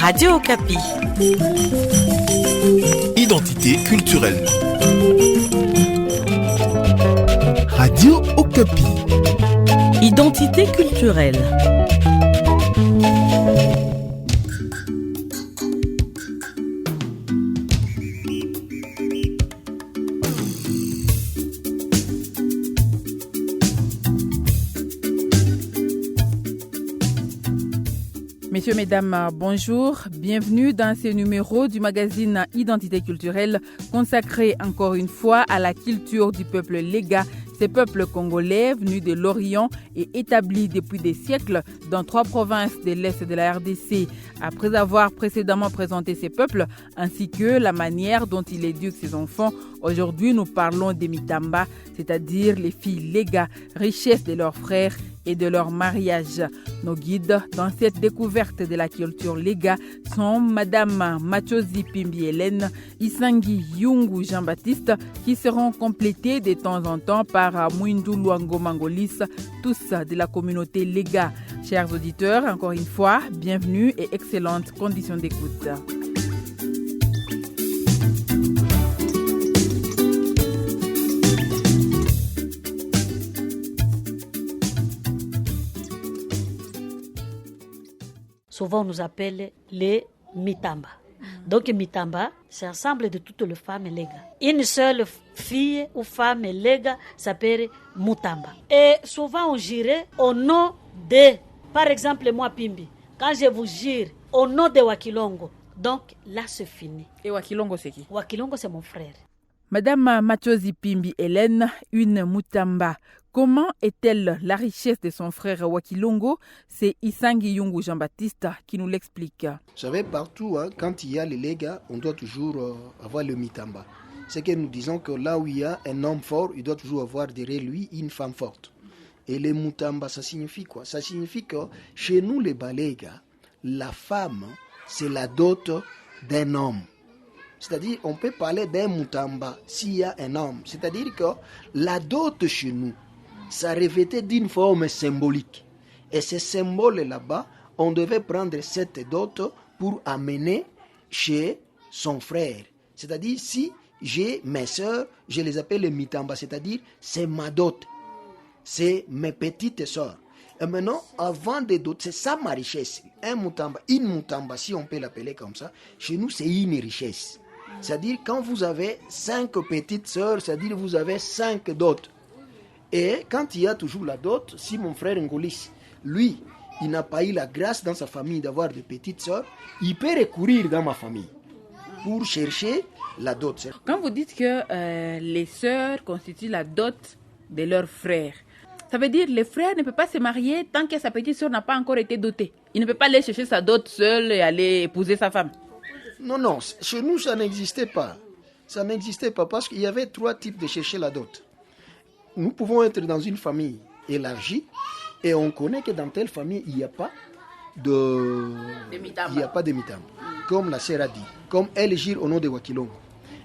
Radio Okapi. Identité culturelle. Radio Okapi. Identité culturelle. Messieurs, mesdames, bonjour. Bienvenue dans ce numéro du magazine Identité culturelle consacré encore une fois à la culture du peuple Lega, ces peuples congolais venus de l'Orient et établis depuis des siècles dans 3 provinces de l'Est de la RDC. Après avoir précédemment présenté ces peuples ainsi que la manière dont ils éduquent ses enfants, aujourd'hui nous parlons des Mitamba, c'est-à-dire les filles Lega, richesse de leurs frères et de leur mariage. Nos guides dans cette découverte de la culture Lega sont Madame Machozi Pimbi Hélène, Isangi Yungu Jean-Baptiste, qui seront complétés de temps en temps par Mwindu Luango Mangolis, tous de la communauté Lega. Chers auditeurs, encore une fois, bienvenue et excellentes conditions d'écoute. Souvent, on nous appelle les Mitamba. Donc, Mitamba, c'est l'ensemble de toutes les femmes Lega. Une seule fille ou femme Lega s'appelle Mutamba. Et souvent, on girait au nom de, par exemple, moi, Pimbi. Quand je vous gire au nom de Wakilongo, donc là, c'est fini. Et Wakilongo, c'est qui? Wakilongo, c'est mon frère. Madame Machozi Pimbi Hélène, une Mutamba. Comment est-elle la richesse de son frère Wakilongo? C'est Isangi Yungu Jean-Baptiste qui nous l'explique. Vous savez, partout, quand il y a les Lega, on doit toujours avoir le Mitamba. C'est que nous disons que là où il y a un homme fort, il doit toujours avoir derrière lui une femme forte. Et les Mutamba, ça signifie quoi? Ça signifie que chez nous, les Balega, la femme, c'est la dot d'un homme. C'est-à-dire, on peut parler d'un Mutamba s'il y a un homme. C'est-à-dire que la dot chez nous, ça revêtait d'une forme symbolique. Et ce symbole là-bas, on devait prendre cette dot pour amener chez son frère. C'est-à-dire, si j'ai mes sœurs, je les appelle les Mitamba. C'est-à-dire, c'est ma dot. C'est mes petites sœurs. Et maintenant, avant des dots, c'est ça ma richesse. Un Mutamba, une Mutamba, si on peut l'appeler comme ça, chez nous, c'est une richesse. C'est-à-dire, quand vous avez 5 petites sœurs, c'est-à-dire vous avez 5 dots. Et quand il y a toujours la dot, si mon frère Ngolis, lui, il n'a pas eu la grâce dans sa famille d'avoir de petites sœurs, il peut recourir dans ma famille pour chercher la dot. Quand vous dites que les sœurs constituent la dot de leurs frères, ça veut dire que le frère ne peut pas se marier tant que sa petite sœur n'a pas encore été dotée. Il ne peut pas aller chercher sa dot seul et aller épouser sa femme. Non, chez nous, ça n'existait pas. Ça n'existait pas parce qu'il y avait 3 types de chercher la dot. Nous pouvons être dans une famille élargie et on connaît que dans telle famille, il n'y a pas de Mitamba. Comme la sœur a dit, comme elle gire au nom de Wakilongo.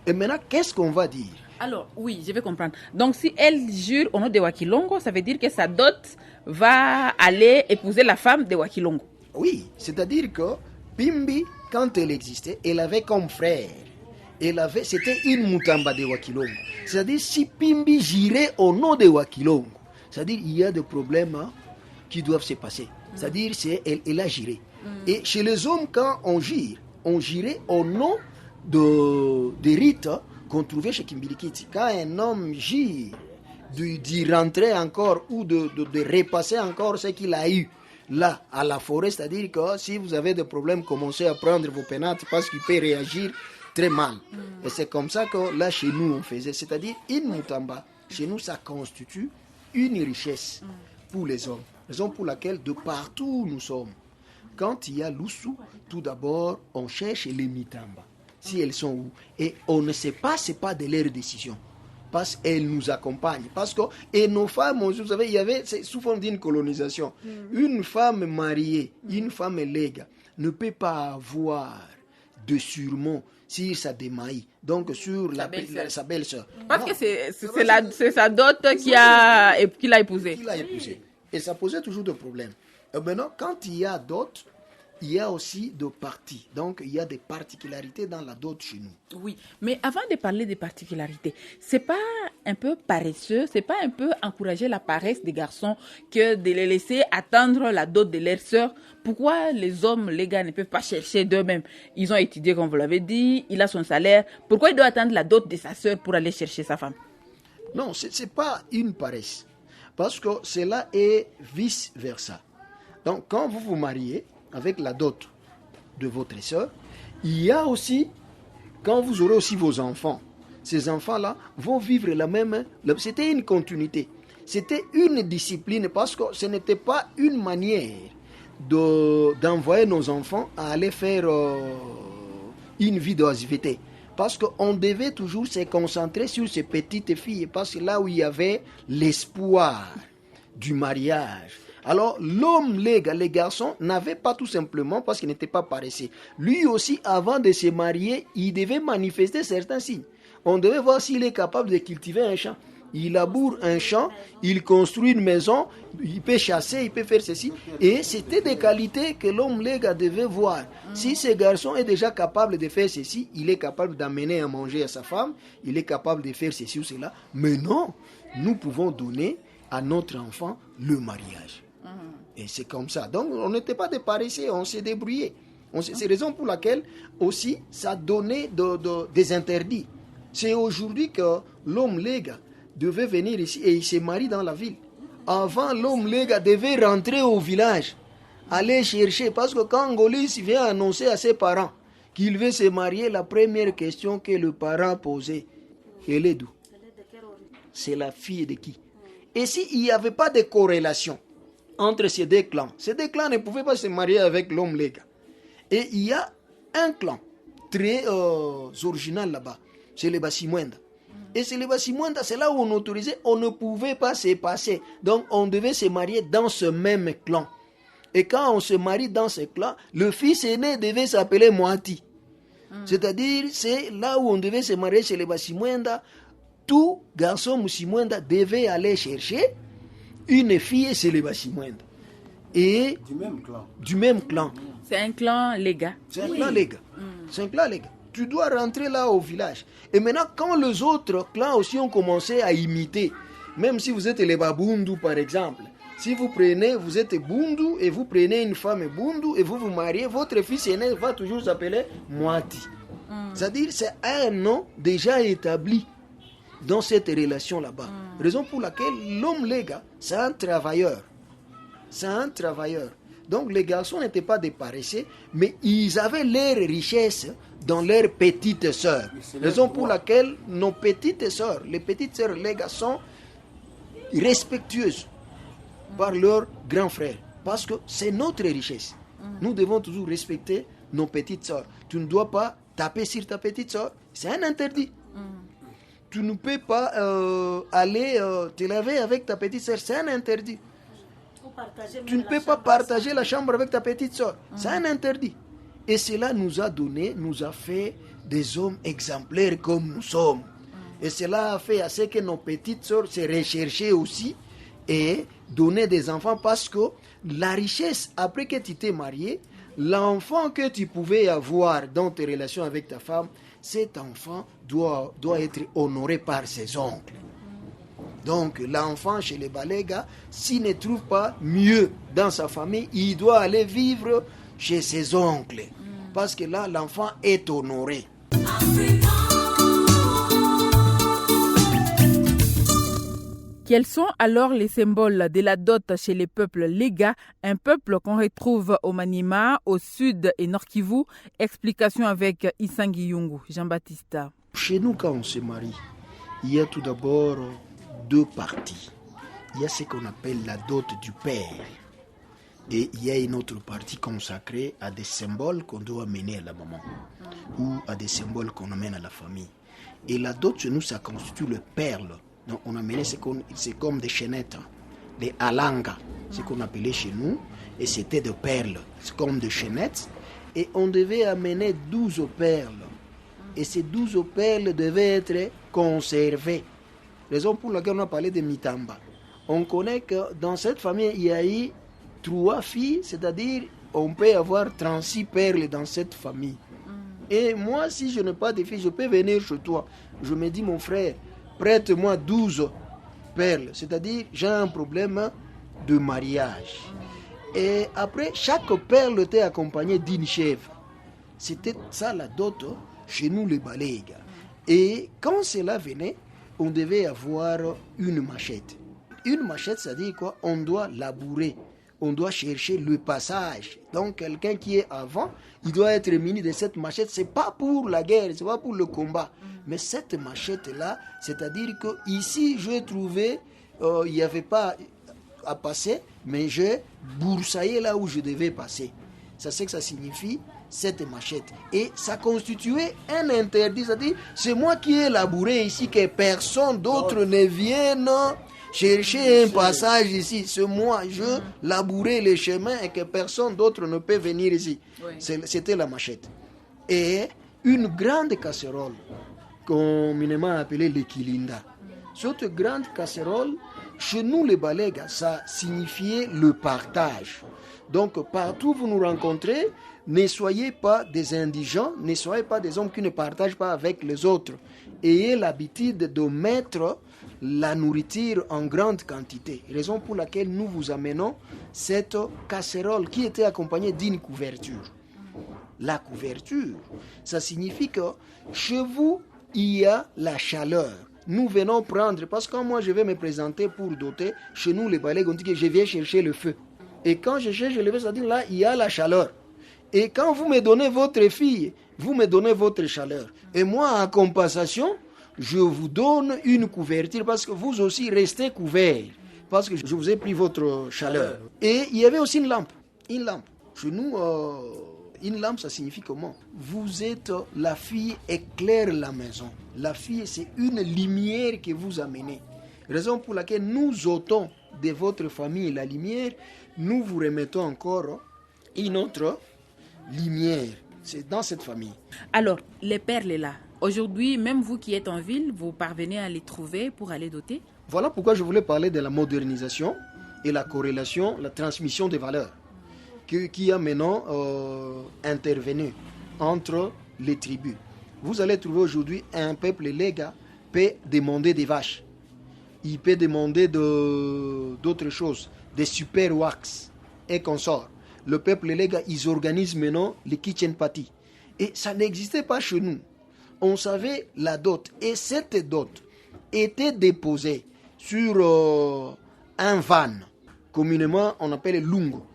Et maintenant, qu'est-ce qu'on va dire? Alors, oui, je vais comprendre. Donc, si elle jure au nom de Wakilongo, ça veut dire que sa dot va aller épouser la femme de Wakilongo. Oui, c'est-à-dire que Pimbi, quand elle existait, elle avait comme frère. C'était une Mutamba de Wakilongo. C'est-à-dire, si Pimbi girait au nom de Wakilongo, c'est-à-dire il y a des problèmes qui doivent se passer. C'est-à-dire, elle a giré. Et chez les hommes, quand on girait au nom des rites qu'on trouvait chez Kimbilikiti. Quand un homme gire, d'y rentrer encore ou de repasser encore ce qu'il a eu là, à la forêt, c'est-à-dire que si vous avez des problèmes, commencez à prendre vos pénates parce qu'il peut réagir très mal. Et c'est comme ça que là, chez nous, on faisait. C'est-à-dire, une Mutamba, chez nous, ça constitue une richesse pour les hommes. Raison pour laquelle, de partout où nous sommes, quand il y a l'Oussou, tout d'abord, on cherche les Mitamba. Si elles sont où? Et on ne sait pas, c'est pas de leur décision. Parce qu'elles nous accompagnent. Et nos femmes, vous savez, c'est souvent d'une colonisation. Une femme mariée, une femme Lega, ne peut pas avoir de surnom sur sa démaï, donc sur sa belle-sœur. Parce que c'est sa dot qu'il a épousée. Et ça posait toujours des problèmes. Et maintenant, quand il y a dot, il y a aussi de parties. Donc, il y a des particularités dans la dot chez nous. Oui, mais avant de parler des particularités, c'est pas un peu paresseux, c'est pas un peu encourager la paresse des garçons que de les laisser attendre la dot de leur sœur? Pourquoi les hommes, les gars, ne peuvent pas chercher d'eux-mêmes? Ils ont étudié, comme vous l'avez dit, il a son salaire. Pourquoi il doit attendre la dot de sa sœur pour aller chercher sa femme? Non, ce n'est pas une paresse. Parce que cela est vice-versa. Donc, quand vous vous mariez avec la dot de votre sœur, il y a aussi, quand vous aurez aussi vos enfants, ces enfants-là vont vivre la même... C'était une continuité. C'était une discipline parce que ce n'était pas une manière d'envoyer nos enfants à aller faire une vie d'oisiveté. Parce qu'on devait toujours se concentrer sur ces petites filles, parce que là où il y avait l'espoir du mariage. Alors l'homme, les garçons, n'avaient pas tout simplement, parce qu'ils n'étaient pas paresseux. Lui aussi, avant de se marier, il devait manifester certains signes. On devait voir s'il est capable de cultiver un champ. Il laboure un champ, il construit une maison, il peut chasser, il peut faire ceci. Et c'était des qualités que l'homme léga devait voir. Si ce garçon est déjà capable de faire ceci, il est capable d'amener à manger à sa femme, il est capable de faire ceci ou cela. Mais non, nous pouvons donner à notre enfant le mariage. Et c'est comme ça. Donc on n'était pas des paresseux, on s'est débrouillé. C'est la raison pour laquelle aussi ça donnait des interdits. C'est aujourd'hui que l'homme léga devait venir ici et il se marie dans la ville. Avant, l'homme léga devait rentrer au village, aller chercher, parce que quand Ngolis vient annoncer à ses parents qu'il veut se marier, la première question que le parent posait, elle est d'où? C'est la fille de qui? Et s'il n'y avait pas de corrélation entre ces deux clans ne pouvaient pas se marier avec l'homme léga. Et il y a un clan très original là-bas, c'est les Basimwenda. Et c'est les Basimwenda, c'est là où on autorisait, on ne pouvait pas se passer. Donc on devait se marier dans ce même clan. Et quand on se marie dans ce clan, le fils aîné devait s'appeler Moati. C'est-à-dire, c'est là où on devait se marier chez les Basimwenda. Tout garçon Musimwenda devait aller chercher une fille chez les Basimwenda. Et du même clan. C'est un clan léga. C'est un clan léga. C'est un clan léga. Tu dois rentrer là au village. Et maintenant, quand les autres clans aussi ont commencé à imiter, même si vous êtes les Babundu par exemple, si vous êtes Bundu et vous prenez une femme Bundu et vous vous mariez, votre fils aîné va toujours s'appeler Moati. C'est-à-dire c'est un nom déjà établi dans cette relation là-bas. Raison pour laquelle l'homme léga, c'est un travailleur. C'est un travailleur. Donc les garçons n'étaient pas des paresseux, mais ils avaient leur richesse dans leurs petites sœurs. Raison pour laquelle nos petites sœurs, les petites sœurs légas sont respectueuses par leurs grands frères. Parce que c'est notre richesse. Nous devons toujours respecter nos petites sœurs. Tu ne dois pas taper sur ta petite sœur. C'est un interdit. Tu ne peux pas aller te laver avec ta petite sœur. C'est un interdit. Tu ne peux pas partager la chambre avec ta petite sœur. C'est un interdit. Et cela nous a fait des hommes exemplaires comme nous sommes. Et cela a fait à ce que nos petites sœurs se recherchaient aussi et donnaient des enfants parce que la richesse, après que tu t'es marié, l'enfant que tu pouvais avoir dans tes relations avec ta femme, cet enfant doit être honoré par ses oncles. Donc l'enfant chez les Balégas, s'il ne trouve pas mieux dans sa famille, il doit aller vivre chez ses oncles. Parce que là, l'enfant est honoré. Quels sont alors les symboles de la dot chez les peuples légas, un peuple qu'on retrouve au Maniema, au sud et Nord Kivu? Explication avec Isangi Yungu, Jean-Baptiste. Chez nous, quand on se marie, il y a tout d'abord deux parties. Il y a ce qu'on appelle la dot du père. Et il y a une autre partie consacrée à des symboles qu'on doit amener à la maman ou à des symboles qu'on amène à la famille. Et la dot chez nous, ça constitue le perle. Donc on amenait c'est comme des chaînettes, des alangas, ce qu'on appelait chez nous. Et c'était des perles, c'est comme des chaînettes. Et on devait amener 12 perles. Et ces 12 perles devaient être conservées. Raison pour laquelle on a parlé de Mitamba. On connaît que dans cette famille, il y a eu 3 filles, c'est-à-dire on peut avoir 36 perles dans cette famille. Et moi, si je n'ai pas de filles, je peux venir chez toi. Je me dis, mon frère, prête-moi 12 perles. C'est-à-dire, j'ai un problème de mariage. Et après, chaque perle était accompagnée d'une chèvre. C'était ça la dot chez nous, les Balégas. Et quand cela venait, on devait avoir une machette. Une machette, c'est-à-dire quoi? On doit labourer. On doit chercher le passage. Donc, quelqu'un qui est avant, il doit être muni de cette machette. Ce n'est pas pour la guerre, ce n'est pas pour le combat. Mais cette machette-là, c'est-à-dire que ici, je trouvais, il n'y avait pas à passer, mais je boursaillais là où je devais passer. Ça, c'est que ça signifie cette machette. Et ça constituait un interdit. C'est-à-dire, c'est moi qui ai labouré ici, que personne d'autre ne vienne chercher un passage ici. C'est moi, je labourais les chemins et que personne d'autre ne peut venir ici. Oui. C'était la machette. Et une grande casserole, communément appelée l'équilinda. Cette grande casserole, chez nous les Balégas, ça signifiait le partage. Donc partout où vous nous rencontrez, ne soyez pas des indigents, ne soyez pas des hommes qui ne partagent pas avec les autres. Ayez l'habitude de mettre la nourriture en grande quantité. Raison pour laquelle nous vous amenons cette casserole qui était accompagnée d'une couverture. La couverture, ça signifie que chez vous, il y a la chaleur. Nous venons prendre, parce que quand moi je vais me présenter pour doter, chez nous les Balégas, on dit que je viens chercher le feu. Et quand je cherche le feu, ça dit là, il y a la chaleur. Et quand vous me donnez votre fille, vous me donnez votre chaleur. Et moi, en compensation, je vous donne une couverture parce que vous aussi restez couverts. Parce que je vous ai pris votre chaleur. Et il y avait aussi une lampe. Une lampe. Chez nous, une lampe, ça signifie comment? Vous êtes la fille éclaire la maison. La fille, c'est une lumière que vous amenez. Raison pour laquelle nous ôtons de votre famille la lumière, nous vous remettons encore une autre lumière. C'est dans cette famille. Alors, les perles là, aujourd'hui, même vous qui êtes en ville, vous parvenez à les trouver pour aller doter? Voilà pourquoi je voulais parler de la modernisation et la corrélation, la transmission des valeurs qui a maintenant intervenu entre les tribus. Vous allez trouver aujourd'hui un peuple Lega peut demander des vaches. Il peut demander d'autres choses, des super wax et consorts. Le peuple Lega, ils organisent maintenant les kitchen parties. Et ça n'existait pas chez nous. On savait la dot. Et cette dot était déposée sur un van. Communément, on appelle lungo.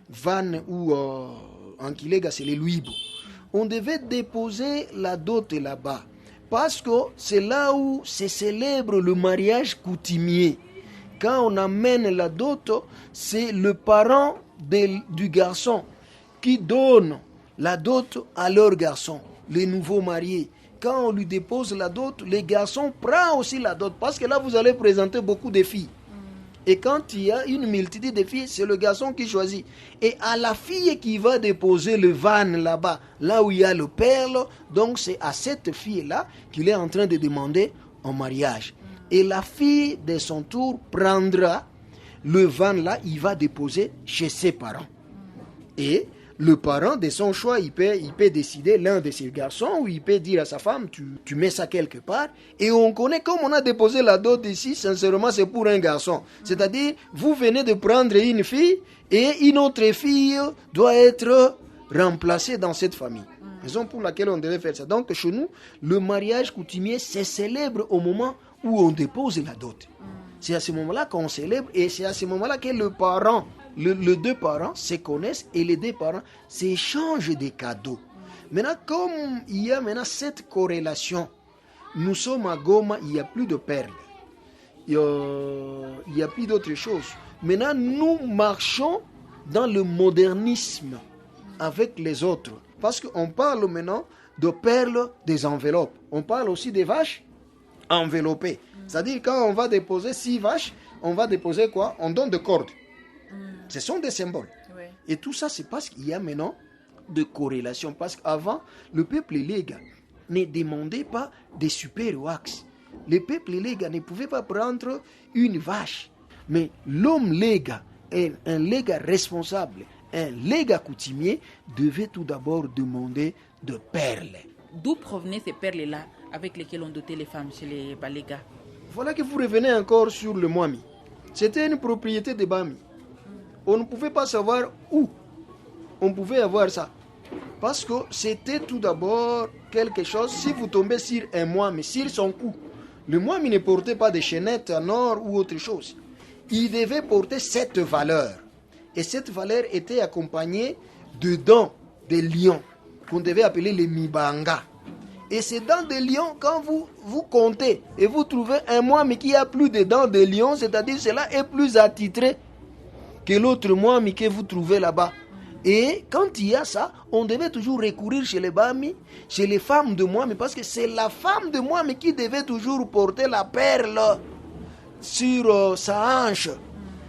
Van ou en Kilega, c'est les luibo. On devait déposer la dot là-bas. Parce que c'est là où se célèbre le mariage coutumier. Quand on amène la dot, c'est le parent du garçon qui donne la dot à leur garçon, les nouveaux mariés. Quand on lui dépose la dot, les garçons prennent aussi la dot. Parce que là, vous allez présenter beaucoup de filles. Et quand il y a une multitude de filles, c'est le garçon qui choisit. Et à la fille qui va déposer le van là-bas, là où il y a le perle, donc c'est à cette fille-là qu'il est en train de demander en mariage. Et la fille, de son tour, prendra le van là, il va déposer chez ses parents. Et le parent, de son choix, il peut décider, l'un de ses garçons, ou il peut dire à sa femme, tu mets ça quelque part. Et on connaît, comme on a déposé la dot ici, sincèrement, c'est pour un garçon. C'est-à-dire, vous venez de prendre une fille, et une autre fille doit être remplacée dans cette famille. Raison pour laquelle on devait faire ça. Donc, chez nous, le mariage coutumier se célèbre au moment où on dépose la dot. C'est à ce moment-là qu'on célèbre, et c'est à ce moment-là que le parent, les deux parents se connaissent et les deux parents s'échangent des cadeaux. Maintenant, comme il y a maintenant cette corrélation, nous sommes à Goma, il n'y a plus de perles. Il n'y a plus d'autre chose. Maintenant, nous marchons dans le modernisme avec les autres. Parce qu'on parle maintenant de perles des enveloppes. On parle aussi des vaches enveloppées. C'est-à-dire, quand on va déposer 6 vaches, on va déposer quoi? On donne des cordes. Ce sont des symboles. Oui. Et tout ça, c'est parce qu'il y a maintenant de corrélation. Parce qu'avant, le peuple Lega ne demandait pas des super wax. Le peuple Lega ne pouvait pas prendre une vache. Mais l'homme Lega est un Lega responsable, un légat coutumier devait tout d'abord demander de perles. D'où provenaient ces perles-là avec lesquelles on dotait les femmes chez les Balégas? Voilà que vous revenez encore sur le Mwami. C'était une propriété de Bami. On ne pouvait pas savoir où on pouvait avoir ça. Parce que c'était tout d'abord quelque chose, si vous tombez sur un Mwami, sur son cou, le Mwami ne portait pas de chaînettes en or ou autre chose. Il devait porter cette valeur. Et cette valeur était accompagnée de dents de lions, qu'on devait appeler les Mibanga. Et ces dents de lion, quand vous comptez et vous trouvez un Mwami qui a plus de dents de lion, c'est-à-dire cela est plus attitré que l'autre Mwami que vous trouvez là-bas. Et quand il y a ça, on devait toujours recourir chez les Bami, chez les femmes de Mwami, parce que c'est la femme de Mwami qui devait toujours porter la perle sur sa hanche.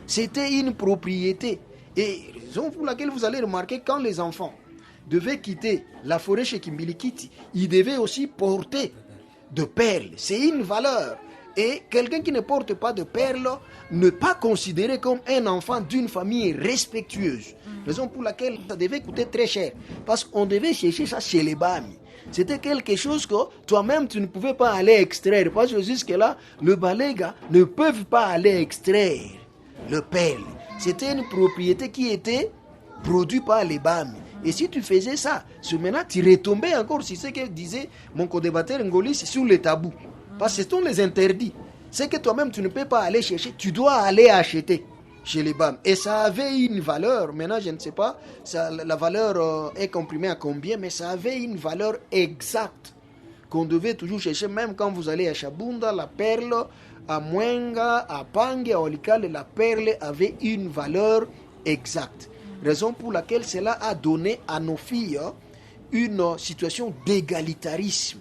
C'était une propriété. Et raison pour laquelle vous allez remarquer quand les enfants devaient quitter la forêt chez Kimbilikiti, ils devaient aussi porter de perles. C'est une valeur. Et quelqu'un qui ne porte pas de perles n'est pas considéré comme un enfant d'une famille respectueuse. Raison pour laquelle ça devait coûter très cher. Parce qu'on devait chercher ça chez les Bami. C'était quelque chose que toi-même tu ne pouvais pas aller extraire. Parce que jusque-là, le Baléga ne peuvent pas aller extraire le perle. C'était une propriété qui était produite par les Bami. Et si tu faisais ça, maintenant tu retombais encore sur ce que disait mon co-débatteur Ngolis sur les tabous. Parce que ce sont les interdits. C'est que toi-même tu ne peux pas aller chercher, tu dois aller acheter chez les BAM. Et ça avait une valeur, maintenant je ne sais pas, ça, la valeur est comprimée à combien, mais ça avait une valeur exacte qu'on devait toujours chercher, même quand vous allez à Chabunda, la perle, à Mwenga, à Pangue, à Olikale, la perle avait une valeur exacte. Raison pour laquelle cela a donné à nos filles une situation d'égalitarisme.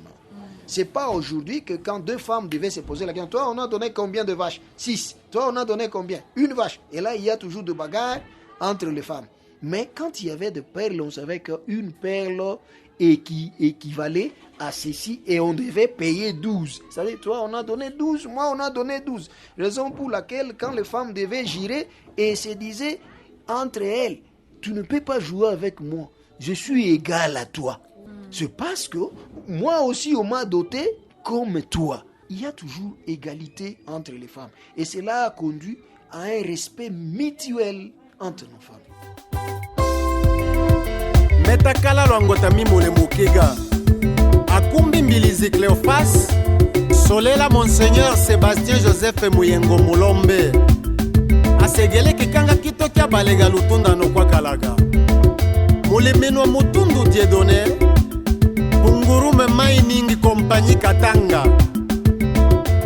C'est pas aujourd'hui que quand deux femmes devaient se poser la question, toi on a donné combien de vaches? 6. Toi on a donné combien? 1 vache. Et là il y a toujours de bagarres entre les femmes. Mais quand il y avait des perles, on savait qu'une perle équivalait à ceci et on devait payer 12. C'est-à-dire toi on a donné 12, moi on a donné 12. Raison pour laquelle quand les femmes devaient girer et se disaient entre elles, tu ne peux pas jouer avec moi, je suis égal à toi. C'est parce que moi aussi on m'a doté comme toi. Il y a toujours égalité entre les femmes. Et cela a conduit à un respect mutuel entre nos femmes. Metakala lwangota mimole mukega akumbi mbilizi Cléophas solela Monseigneur Sébastien Joseph Muyengo Mulombe asegele kikanga kito kya balega lutunda no kwa kalaga mulimino mutundu Dieudonné Bungurume Mining Compagnie Katanga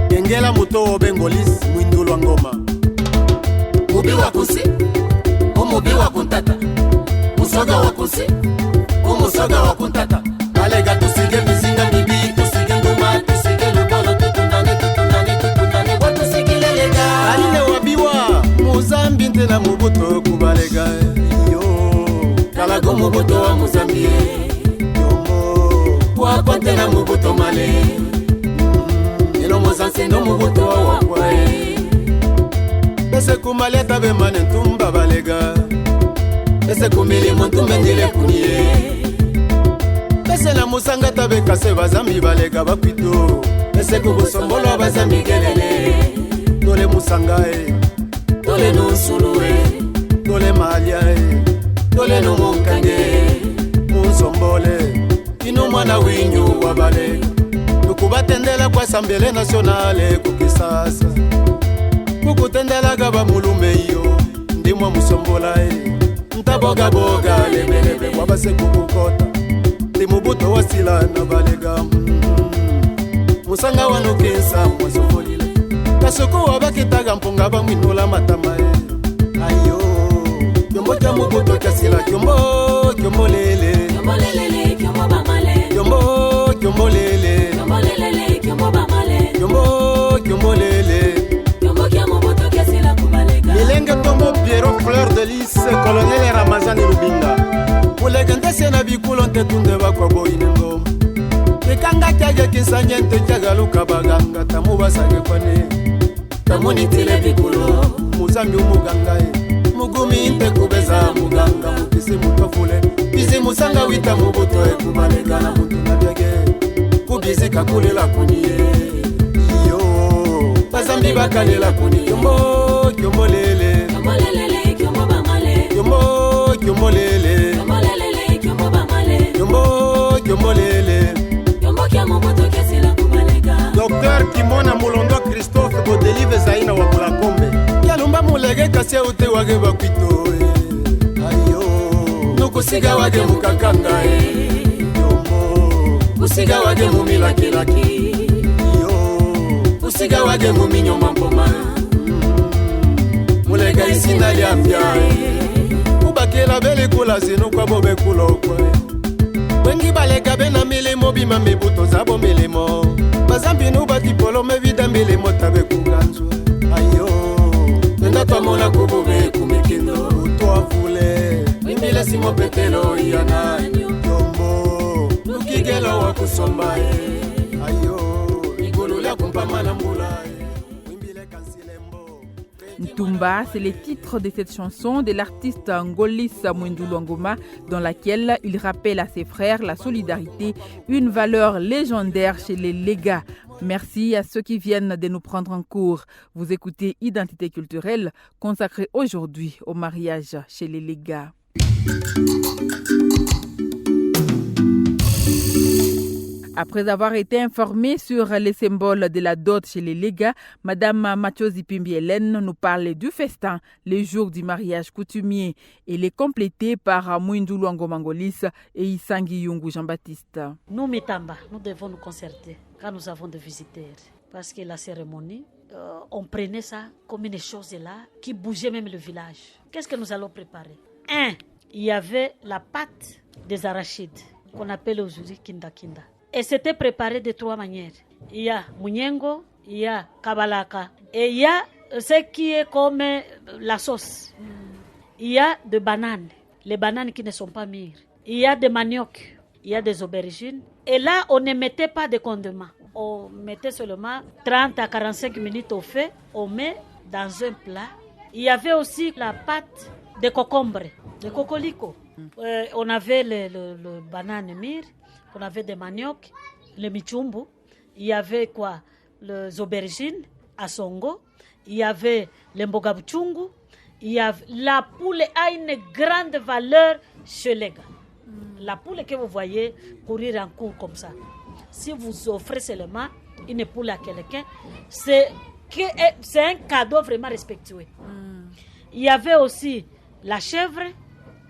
Kengela muto Bengolis Mwindulwa ngoma Mubi wa kusi Umubi wa kuntata Musoga wa kusi Umusoga wa kuntata Balega tusige mizinga bibi Tusige ngoma Tusige lubolo Tutundane Watusige lelega Aline wabiwa Muzambi ntena mubuto kubalega Yo Kalago mubuto wa Muzambi Wakwante na mubuto male Ilo mozanse no mubuto wa wakwae Ese kumaleta be mane ntumba balega Ese kumili montumbe ndile kunye Ese na musanga tabe kase bazambi balega bakwito Ese kubusombolo bazambi gelele Tole musanga Tole no nsuluwe Tole malia Tole no monkange Munsombole Ino mwana winyu wabale Tukubatendela kwa Assemblée nationale kukisasa Kukutendela gaba mulumbe iyo Ndimwa musombola Ntaboga boga lebelebe Wabase kukukota Timubuto wasila na balega Musanga wanukinsa mwasofolile Kasoko wabakitaga mpunga bamwinula matama Ayo Kyombo kya mubuto kya sila Kyombo lele Kyombo lelele Kyombo bamale Kyombo lele Kyombo bamale Kyombo lele Kyombo kya mubuto kya sila kubalega Milenge tombo Piero Fleur de Lys Colonel Ramazani Rubinga Mulega ndese na bikulo ntetunde bakwa boyine ngoma Kikanga kyage kisanyente kyagaluka baganga Tamubasage kwane Tamunitile bikulo Muzambi umuganga gumi inte kubeza muganga mukisi mutofule bizi musanga wita mubuto ekubalega na muntu nabyage kubizika kulela kuniye yo bazambi bakalela kuni yombo kyomolele kyomolele kyombo bamale yombo kyomolele kyomolele kyombo bamale yombo kyomolele yombo kyamomoto kesila kubalega Docteur Kimona Mulondo Christophe Bodelive Zaina wa Mulakombe yalumba mulege kasi ute wage bakwito ayo nukusiga wage mukakanga yombo kusiga wage mumilakilaki yo kusiga wage muminyoma mpoma mulega isina lyambya ubakela bele kula zinu kwa bobe kulokwe wengi balega bena milimo bima mibuto zabo milimo bazambi nubati polo mevida milimo tabe kuganzwe ayo nenda twamona kubube kumikindo utwavule wimbile simo petelo yana yombo nukigelo wa kusomba ayo igulula kumpamana mbula wimbile kansilembo Ntumba, c'est le titre de cette chanson de l'artiste Ngolis Mwindulu Ngoma, dans laquelle il rappelle à ses frères la solidarité, une valeur légendaire chez les Lega. Merci à ceux qui viennent de nous prendre en cours. Vous écoutez Identité culturelle, consacrée aujourd'hui au mariage chez les Lega. Après avoir été informée sur les symboles de la dot chez les Lega, Madame Mathieu Pimbi Hélène nous parle du festin, les jours du mariage coutumier. Elle est complétée par Mwindulu Ngoma Ngolis et Isangi Yungu Jean-Baptiste. Nous, Mitamba, nous devons nous concerter quand nous avons des visiteurs. Parce que la cérémonie, on prenait ça comme une chose là qui bougeait même le village. Qu'est-ce que nous allons préparer? Il y avait la pâte des arachides, qu'on appelle aujourd'hui kinda kinda. Et c'était préparé de 3 manières. Il y a Munyengo, il y a Kabalaka, et il y a ce qui est comme la sauce. Il y a des bananes, les bananes qui ne sont pas mûres. Il y a des maniocs, il y a des aubergines. Et là, on ne mettait pas de condiments. On mettait seulement 30 à 45 minutes au feu, on met dans un plat. Il y avait aussi la pâte de concombre, de cocolico. On avait le banane mûre. On avait des maniocs, le michumbu, il y avait quoi? Les aubergines à songo, il y avait le mbogabuchungu, il y avait la poule a une grande valeur chez les gars. La poule que vous voyez courir en cours comme ça, si vous offrez seulement une poule à quelqu'un, c'est un cadeau vraiment respectueux. Il y avait aussi la chèvre,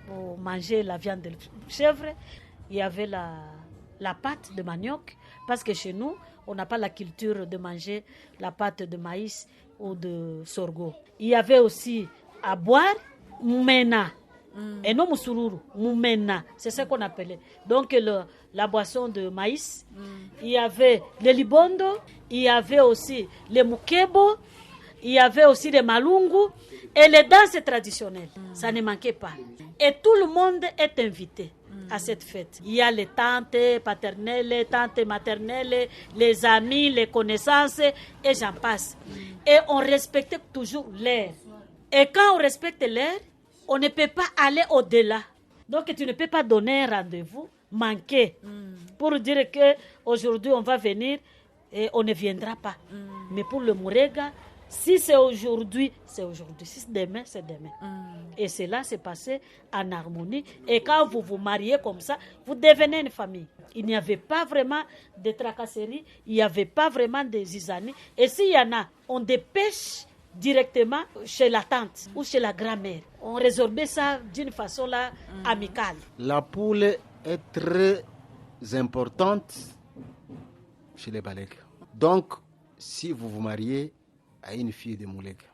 pour manger la viande de chèvre, il y avait la pâte de manioc, parce que chez nous, on n'a pas la culture de manger la pâte de maïs ou de sorgho. Il y avait aussi à boire moumena, et non musururu, moumena, c'est ce qu'on appelait. Donc la boisson de maïs, il y avait le libondo, il y avait aussi le mukebo, il y avait aussi les malungu, et les danses traditionnelles, ça ne manquait pas. Et tout le monde est invité à cette fête. Il y a les tantes paternelles, tantes maternelles, les amis, les connaissances, et j'en passe. Et on respectait toujours l'air. Et quand on respecte l'air, on ne peut pas aller au-delà. Donc tu ne peux pas donner un rendez-vous manqué pour dire qu'aujourd'hui on va venir et on ne viendra pas. Mais pour le Mourega, si c'est aujourd'hui, c'est aujourd'hui. Si c'est demain, c'est demain. Et cela s'est passé en harmonie. Et quand vous vous mariez comme ça, vous devenez une famille. Il n'y avait pas vraiment de tracasseries, il n'y avait pas vraiment de zizanie. Et s'il y en a, on dépêche directement chez la tante ou chez la grand-mère. On résorbait ça d'une façon là amicale. La poule est très importante chez les Balèques. Donc, si vous vous mariez à une fille de Moulega,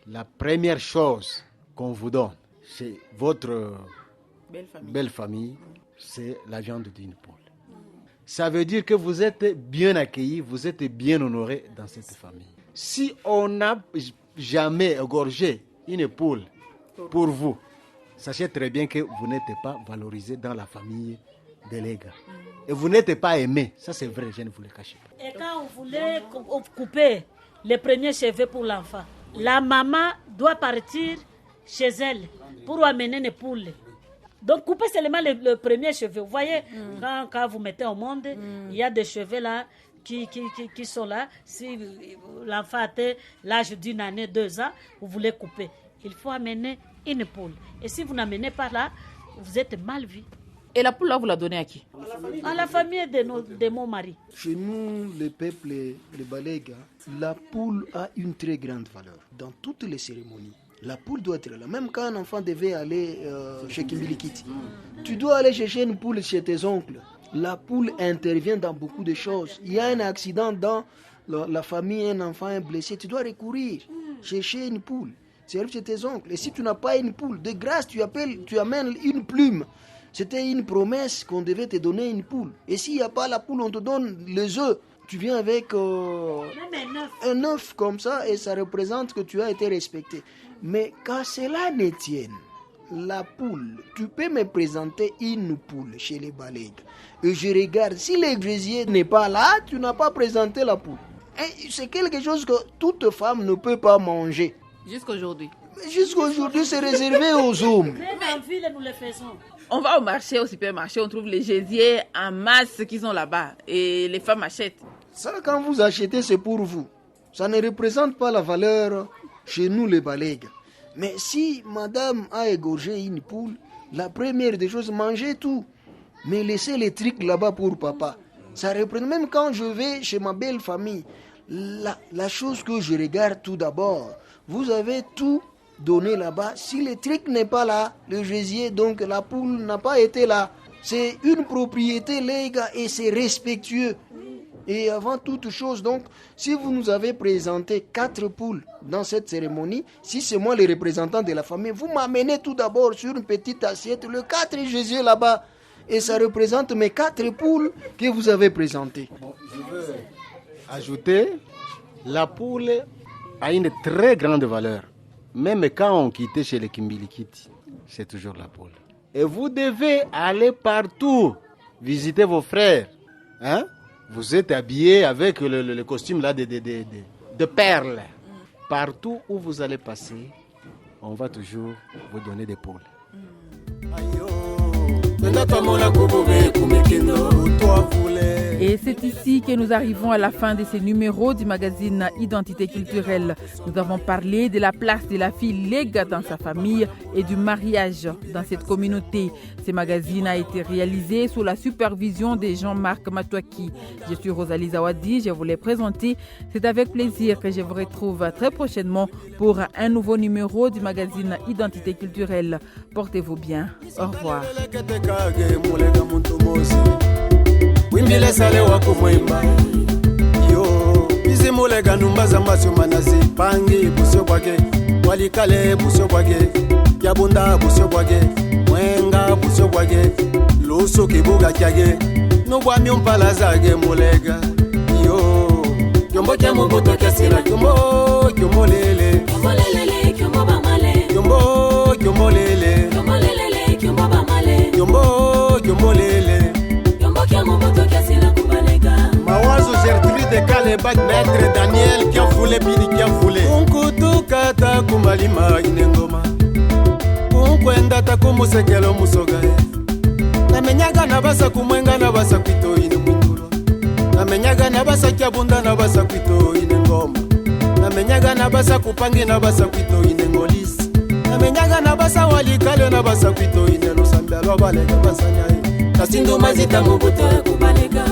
la première chose qu'on vous donne chez votre belle famille, c'est la viande d'une poule. Ça veut dire que vous êtes bien accueillis, vous êtes bien honorés dans cette famille. Si on n'a jamais égorgé une poule pour vous, sachez très bien que vous n'êtes pas valorisé dans la famille des Lega. Et vous n'êtes pas aimé. Ça, c'est vrai, je ne vous le cache pas. Et quand on voulait couper les premiers cheveux pour l'enfant, la maman doit partir chez elle pour amener les poules. Donc, coupez seulement le premier cheveu. Vous voyez, quand vous mettez au monde, il y a des cheveux là qui sont là. Si l'enfant a l'âge d'une année, 2 ans, vous voulez couper. Il faut amener une poule. Et si vous n'amenez pas là, vous êtes mal vu. Et la poule là, vous la donnez à qui? À la famille de mon mari. Chez nous, le peuple, les Balega, la poule a une très grande valeur dans toutes les cérémonies. La poule doit être là. Même quand un enfant devait aller chez Kimbilikiti, tu dois aller chercher une poule chez tes oncles. La poule intervient dans beaucoup de choses. Il y a un accident dans la famille, un enfant est blessé, tu dois recourir, chercher une poule. Tu arrives chez tes oncles. Et si tu n'as pas une poule, de grâce, tu amènes une plume. C'était une promesse qu'on devait te donner une poule. Et s'il n'y a pas la poule, on te donne les œufs. Tu viens avec un œuf comme ça et ça représente que tu as été respecté. Mais quand cela ne tienne, la poule, tu peux me présenter une poule chez les Balega. Et je regarde, si l'églisier n'est pas là, tu n'as pas présenté la poule. Et c'est quelque chose que toute femme ne peut pas manger. Jusqu'aujourd'hui. Jusqu'aujourd'hui, c'est réservé aux hommes. Même en ville, nous le faisons. On va au marché, au supermarché, on trouve les gésiers en masse qui sont là-bas et les femmes achètent. Ça, quand vous achetez, c'est pour vous. Ça ne représente pas la valeur chez nous, les Balega. Mais si madame a égorgé une poule, la première des choses, mangez tout. Mais laissez les trucs là-bas pour papa. Ça représente, même quand je vais chez ma belle famille, la chose que je regarde tout d'abord, vous avez tout donné là-bas. Si le truc n'est pas là, le gésier, donc la poule n'a pas été là. C'est une propriété, les gars, et c'est respectueux. Et avant toute chose, donc, si vous nous avez présenté 4 poules dans cette cérémonie, si c'est moi le représentant de la famille, vous m'amenez tout d'abord sur une petite assiette, le 4 Jésus là-bas. Et ça représente mes 4 poules que vous avez présentées. Je veux ajouter, la poule a une très grande valeur. Même quand on quittait chez les Kimbilikiti, c'est toujours la poule. Et vous devez aller partout, visiter vos frères. Hein? Vous êtes habillé avec le costume là de perles. Partout où vous allez passer, on va toujours vous donner des poules. Et c'est ici que nous arrivons à la fin de ces numéros du magazine Identité culturelle. Nous avons parlé de la place de la fille Lega dans sa famille et du mariage dans cette communauté. Ce magazine a été réalisé sous la supervision de Jean-Marc Matouaki. Je suis Rosalie Zawadi, je vous l'ai présenté. C'est avec plaisir que je vous retrouve très prochainement pour un nouveau numéro du magazine Identité culturelle. Portez-vous bien. Au revoir. Wimbile sale wako mwimba yo bizi mulega numbaza masyo manazi pangi busyo bwage walikale busyo bwage yabunda busyo bwage mwenga busyo bwage luso kibuga kyage nubwa myumpala zage mulega yo yombo kya mubuto kyasira kyomo lele kyomo bamale kyomo lele kyomo lele Mawazo Gertrude Kaleba Maître Daniel qui a foulé Bini qui a foulé Unkutu kata kumalima inengoma Unkwenda takumusekelo musoga Namenyaga nabasa kumwenga nabasa kwito ine mwinduro Namenyaga nabasa kyabunda nabasa kwito inengoma Namenyaga nabasa kupangi nabasa kwito inengolisi Namenyaga nabasa walikale nabasa kwito ine lusambe alwabalega basanyaye Kasindu mazita mubuto kubalega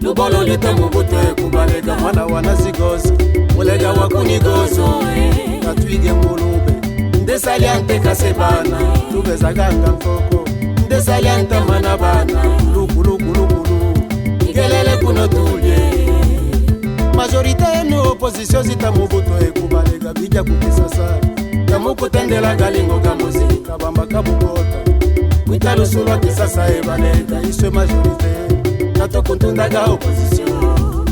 Lubolo lita mubuto kubalega Mwana wana zigozo Mulega wakunigozo Katwige mulube Ndesaliante kasebana Lubeza ganga mfoko Ndesaliante manabana Luku Ngelele kuno tulye Majorite enu opposition zita mubuto kubalega Bija kukisasa Kamukutendela galingo kamuzi Kabamba kabukota Mwitalo solo kisasa ebalega Iswe majorite Nato kuntundaga opposition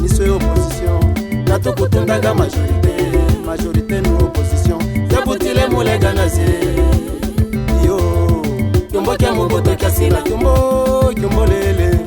Niswe opposition Nato kuntundaga Majorite nu opposition Yabutile mulega nazi Yo Kyombo kya muboto kya sila Kyombo lele